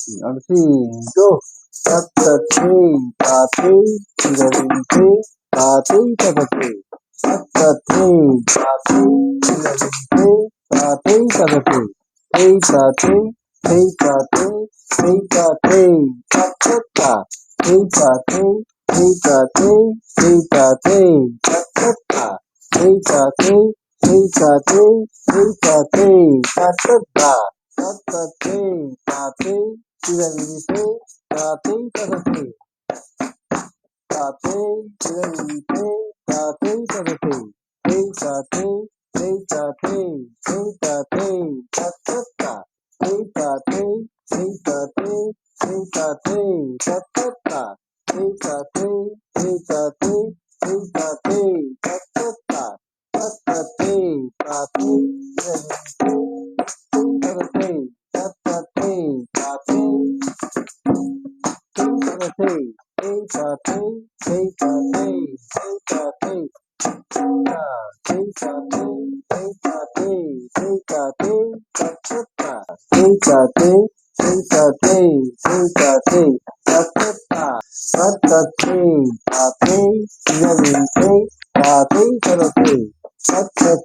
On three, go. Tatatri, tati, tiravinte, tati, tatati. Tatatri, tati, tiravinte, tati, tatati. Hey, tati, hey, tati, hey, tati, tatata. Hey, tati, hey, tati, hey, tati, tatata. Hey, tati, hey, tati, hey, tati, tatata. Tatate, tate, tiravinte, tate, tatate. Tate, tiravinte, tate, tatate. Hey, tate, hey, tate, hey, tate, tatata. Hey, tate, hey, tate, hey, tate, tatata. Hey, tate, hey, tate, hey, tate, tatata. Tatate, tate, tiravinte, tatate, tatate,